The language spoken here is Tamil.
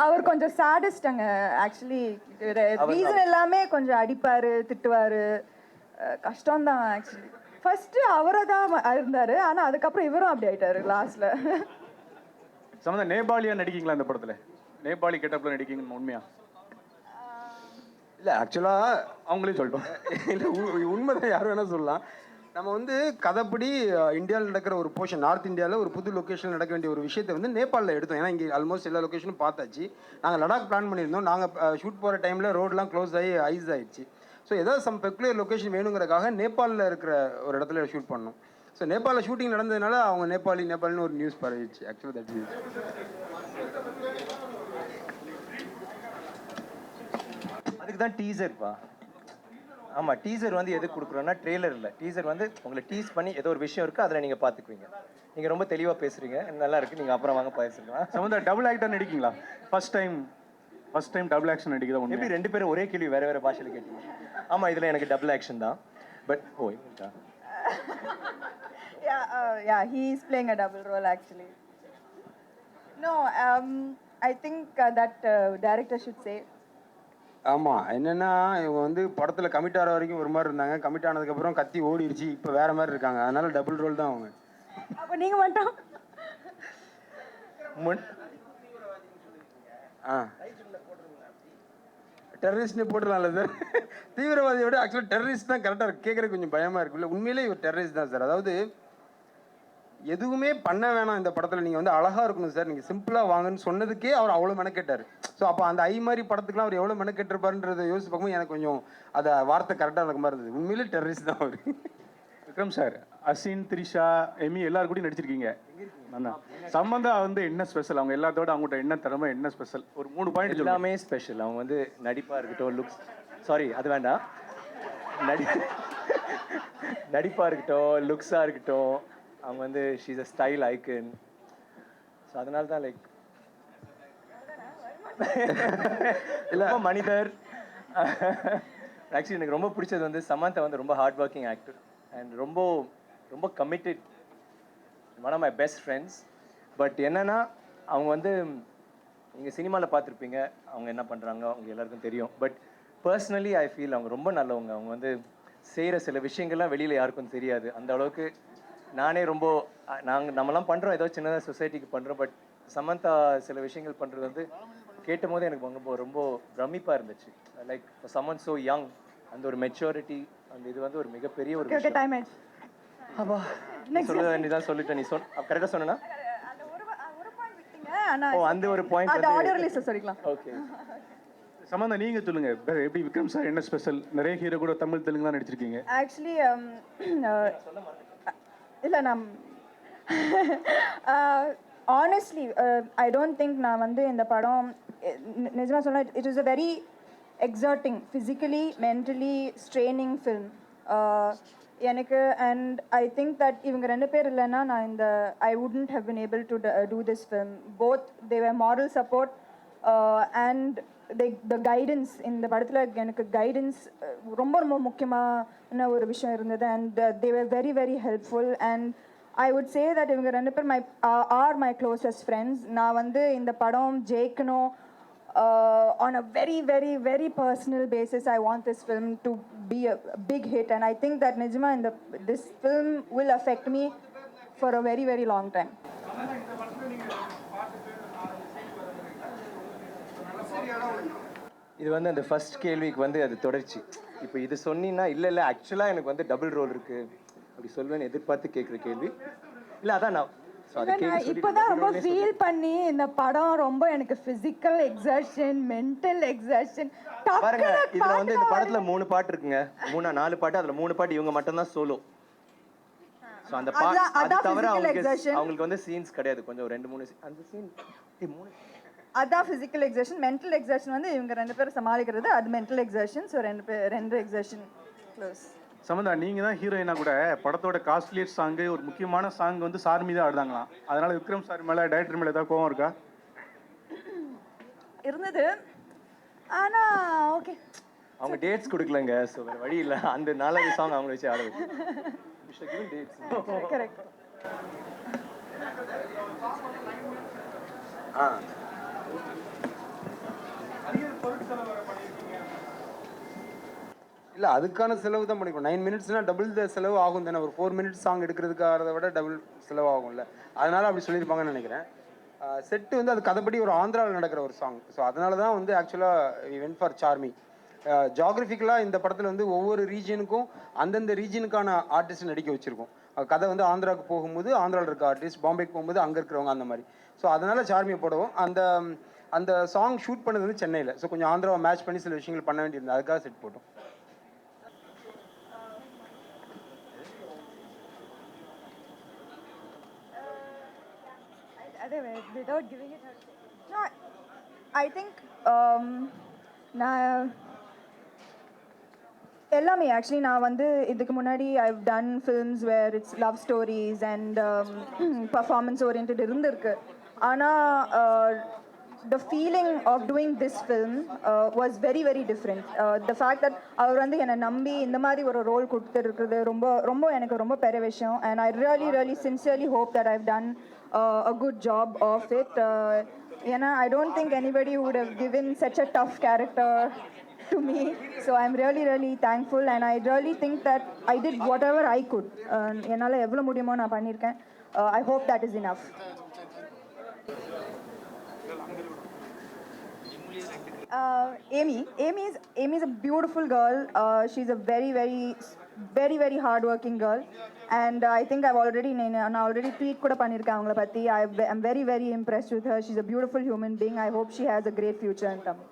அவர் கொஞ்சம் சாடிஸ்டங்க ஆக்சுவலி. ரீசன் எல்லாமே கொஞ்சம் அடிப்பாரு, திட்டுவாரு. கஷ்டம்தான் ஆக்சுவலி. ஃபர்ஸ்ட் அவரை தான் இருந்தாரு, ஆனா அதுக்கப்புறம் இவரும் அப்படி ஆயிட்டாரு லாஸ்ட்ல. சமந்தா நேபாளியா நடிக்கீங்களா இந்த படத்துல? நேபாளி கெட்டப்ல நடிக்கீங்கன்னு உண்மையா? இல்லை ஆக்சுவலாக அவங்களே சொல்லிட்டோம். இல்லை உண்மைதான், யார் வேணால் சொல்லலாம். நம்ம வந்து கதைப்படி இந்தியாவில் நடக்கிற ஒரு போர்ஷன், நார்த் இந்தியாவில் ஒரு புது லொக்கேஷனில் நடக்க வேண்டிய ஒரு விஷயத்தை வந்து நேபாளில் எடுத்தோம். ஏன்னா இங்கே ஆல்மோஸ்ட் எல்லா லொக்கேஷனும் பார்த்தாச்சு. நாங்கள் லடாக் பிளான் பண்ணியிருந்தோம். நாங்கள் ஷூட் போகிற டைமில் ரோடெலாம் க்ளோஸ் ஆகி ஐஸ் ஆயிடுச்சு. ஸோ ஏதாவது சம் பெக்குலர் லொக்கேஷன் வேணுங்கிறதுக்காக நேபாளில் இருக்கிற ஒரு இடத்துல ஷூட் பண்ணோம். ஸோ நேபாளில் ஷூட்டிங் நடந்ததுனால அவங்க நேபாளின்னு ஒரு நியூஸ் பரவிடுச்சு. ஆக்சுவலாக தட் இஸ் அதுக்கு தான் டீசர்ப்பா. ஆமாம், டீசர் வந்து எதுக்கு கொடுக்குறோன்னா ட்ரெய்லர் இல்லை, டீசர் வந்து உங்களை டீஸ் பண்ணி ஏதோ ஒரு விஷயம் இருக்குது, அதில் நீங்கள் பார்த்துக்குவீங்க. நீங்கள் ரொம்ப தெளிவாக பேசுகிறீங்க, நல்லா இருக்குது, நீங்கள் அப்புறம் வாங்க பேசுக்கலாம். சமந்தா டபுள் ஆக்டர் நடிக்கீங்களா? ஃபர்ஸ்ட் டைம் டபுள் ஆக்ஷன் நடிக்கிறதா ஒன்று? எப்படி 2 பேரும் ஒரே கேள்வி வேறு பாஷையில் கேட்டீங்க? ஆமாம், இதில் எனக்கு டபுள் ஆக்ஷன் தான். But Yeah, he is playing a double role actually. No, I think that director should say. ஆமாம், என்னென்னா இவங்க வந்து படத்தில் கமிட் ஆகிற வரைக்கும் ஒரு மாதிரி இருந்தாங்க, கமிட் ஆனதுக்கப்புறம் கத்தி ஓடிடுச்சு, இப்போ வேறு மாதிரி இருக்காங்க. அதனால டபுள் ரோல் தான் அவங்க. அப்போ நீங்கள் மட்டும் டெரரிஸ்ட்னு போட்டுடலாம்ல சார்? தீவிரவாதியை விட ஆக்சுவலாக டெரரிஸ்ட் தான் கரெக்டாக இருக்குது. கேட்குறதுக்கு கொஞ்சம் பயமாக இருக்குல்ல? உண்மையிலே ஒரு டெரரிஸ்ட் தான் சார். அதாவது எதுவுமே பண்ண வேணாம் இந்த படத்தில், நீங்கள் வந்து அழகாக இருக்கணும் சார், நீங்கள் சிம்பிளாக வாங்கன்னு சொன்னதுக்கே அவர் அவ்வளோ மெனக்கெட்டார். ஸோ அப்போ அந்த ஐ மாதிரி படத்துக்குலாம் அவர் எவ்வளோ மெனக்கெட்டிருப்பாருன்றதை யோசிச்சு பார்க்கும்போது எனக்கு கொஞ்சம் அதை வார்த்தை கரெக்டாக இருக்க மாதிரி இருந்தது. உண்மையிலே டெரரிஸ்ட் தான் அவர். விக்ரம் சார், அசின், த்ரிஷா, எமி எல்லாரும் கூட நடிச்சிருக்கீங்க. சம்பந்தா வந்து என்ன ஸ்பெஷல்? அவங்க எல்லாத்தோட அவங்ககிட்ட என்ன திறமை, என்ன ஸ்பெஷல்? ஒரு 3 பாயிண்ட். எல்லாமே ஸ்பெஷல். அவங்க வந்து நடிப்பாக இருக்கட்டும், லுக்ஸ், சாரி அது வேண்டாம், நடிப்பாக இருக்கட்டும், லுக்ஸாக இருக்கட்டும், அவங்க வந்து she's a style icon. So அதனால தான் லைக் இல்லை மனிதர். ஆக்சுவலி எனக்கு ரொம்ப பிடிச்சது வந்து சமந்தா வந்து ரொம்ப ஹார்ட் ஒர்க்கிங் ஆக்டர் அண்ட் ரொம்ப ரொம்ப committed, one of my best friends. But என்னென்னா அவங்க வந்து நீங்கள் சினிமாவில் பார்த்துருப்பீங்க அவங்க என்ன பண்ணுறாங்க, அவங்க எல்லாருக்கும் தெரியும். பட் பர்சனலி ஐ ஃபீல் அவங்க ரொம்ப நல்லவங்க. அவங்க வந்து செய்கிற சில விஷயங்கள்லாம் வெளியில் யாருக்கும் தெரியாது. அந்த அளவுக்கு நானே ரொம்ப நம்மலாம் பண்ணுறோம், ஏதோ சின்னதாக சொசைட்டிக்கு பண்ணுறோம். பட் சமந்தா சில விஷயங்கள் பண்ணுறது வந்து கேட்டும் போது எனக்கு ரொம்ப பிரமிப்பாக இருந்துச்சு. லைக் சம்மன் ஸோ யங், அந்த ஒரு மெச்சூரிட்டி, அந்த இது வந்து ஒரு மிகப்பெரிய ஒரு விஷயம். அப்பா சொல்ல வேண்டியதான் சொல்லிட்டேன். நீ கரெக்டாக சொன்னா அந்த ஒரு பாயிண்ட். ஓகே சமந்தா நீங்க சொல்லுங்க, எப்படி விக்ரம் சார் என்ன ஸ்பெஷல்? நிறைய ஹீரோ கூட தமிழ் தெலுங்கு தான் நடிச்சிருக்கீங்க. ஆக்சுவலி இல்லை நான் ஆனஸ்ட்லி ஐ டோன்ட் திங்க் நான் வந்து இந்த படம் நிஜமாக சொன்னால் it is a very exciting, physically mentally straining film எனக்கு. அண்ட் ஐ திங்க் தட் இவங்க 2 பேர் இல்லைன்னா நான் இந்த I wouldn't have been able to do this film. Both they were moral support and the guidance. இந்த படத்தில் எனக்கு கைடன்ஸ் ரொம்ப ரொம்ப முக்கியமான ஒரு விஷயம் இருந்தது. And they were very very helpful. And I would say that இவங்க 2 பேர் ஆர் மை க்ளோசஸ்ட் ஃப்ரெண்ட்ஸ். நான் வந்து இந்த படம் ஜெயிக்கணும் on a very very very personal basis. I want this film to be a big hit, and I think that nijma this film will affect me for a very very long time. இது வந்து அந்த ஃபர்ஸ்ட் கேள்விக்கு வந்து அது தொடர்ச்சி. இப்போ இது சொன்னீங்கன்னா இல்லை ஆக்சுவலாக எனக்கு வந்து டபுள் ரோல் இருக்குது அப்படி சொல்வேன்னு எதிர்பார்த்து கேட்குற கேள்வி இல்லை. அதான் நான் இப்போதான் ரொம்ப ஃபீல் பண்ணி இந்த படம் ரொம்ப எனக்கு ஃபிசிக்கல் எக்ஸர்ஷன், மென்டல் எக்ஸர்ஷன். பாருங்க, இதுல வந்து இந்த படத்துல 3 பாட்டு இருக்குங்க, 4 பாட்டு. அதுல 3 பாட்டு இவங்க மட்டும் தான் சோலோ. சோ அந்த பாட்டு அது தவிர அவங்களுக்கு வந்து சீன்ஸ் கிடையாது. கொஞ்சம் 2-3 அந்த சீன் 3 அதான் ஃபிசிக்கல் எக்ஸர்ஷன். மென்டல் எக்ஸர்ஷன் வந்து இவங்க 2 பேரும் சமாளிக்கிறது, அது mental exertion. So 2 exertion close. Samantha, நீங்கள் தான் ஹீரோயினா கூட படத்தோட காஸ்ட்லியஸ்ட் சாங்கு, ஒரு முக்கியமான சாங் வந்து சார் மீது ஆடுதாங்களாம். அதனால விக்ரம் சார் மேலே, டைரக்டர் மேலே ஏதாவது கோவம் இருக்கா? இருந்தது, ஆனால் ஓகே அவங்க டேட்ஸ் கொடுக்கலங்க. ஸோ வேறு வழி இல்லை, அந்த 4வது சாங் அவங்கள வச்சு ஆட வச்சு டேட்ஸ். கரெக்ட். இல்லை அதுக்கான செலவு தான் பண்ணிக்கணும். 9 மினிட்ஸ்னால் டபுள் த செலவு ஆகும் தானே. ஒரு 4 மினிட்ஸ் சாங் எடுக்கிறதுக்காகிறத விட டபுள் செலவு ஆகும்ல. அதனால் அப்படி சொல்லியிருப்பாங்கன்னு நினைக்கிறேன். செட்டு வந்து அது கதைப்படி ஒரு ஆந்திராவில் நடக்கிற ஒரு சாங். ஸோ அதனால தான் வந்து ஆக்சுவலாக வென் ஃபார் சார்மி. ஜாகிரபிக்கலாக இந்த படத்தில் வந்து ஒவ்வொரு ரீஜனுக்கும் அந்தந்த ரீஜனுக்கான ஆர்டிஸ்ட் நடிக்க வச்சுருக்கோம். கதை வந்து ஆந்திராவுக்கு போகும்போது ஆந்திராவில் இருக்க ஆர்டிஸ்ட், பாம்பேக்கு போகும்போது அங்கே இருக்கிறவங்க அந்த மாதிரி. ஸோ அதனால் சார்மியை போடுவோம். அந்த சாங் ஷூட் பண்ணது வந்து சென்னையில். ஸோ கொஞ்சம் ஆந்திராவை மேட்ச் பண்ணி சில விஷயங்கள் பண்ண வேண்டியிருந்தது, அதுக்காக செட் போட்டோம். Without giving it no, I think நான் எல்லாமே ஆக்சுவலி நான் வந்து இதுக்கு முன்னாடி I've done films where it's love stories and performance oriented இருந்திருக்கு. ஆனால் the feeling of doing this film was very very different. The fact that அவர் வந்து என்னை நம்பி இந்த மாதிரி ஒரு ரோல் கொடுத்துருக்குறது ரொம்ப ரொம்ப எனக்கு ரொம்ப பெரிய விஷயம். And I really really sincerely hope that I've done a good job of it. ஏன்னா I don't think anybody would have given such a tough character to me. So I'm really really thankful and I really think that I did whatever I could. என்னால் எவ்வளோ முடியுமோ நான் பண்ணியிருக்கேன். I hope that is enough. Amy is a beautiful girl. She's a very hardworking girl, and I think I've already tweet kuda pannirken avangala patti. I'm very impressed with her. She's a beautiful human being. I hope she has a great future in Tamil.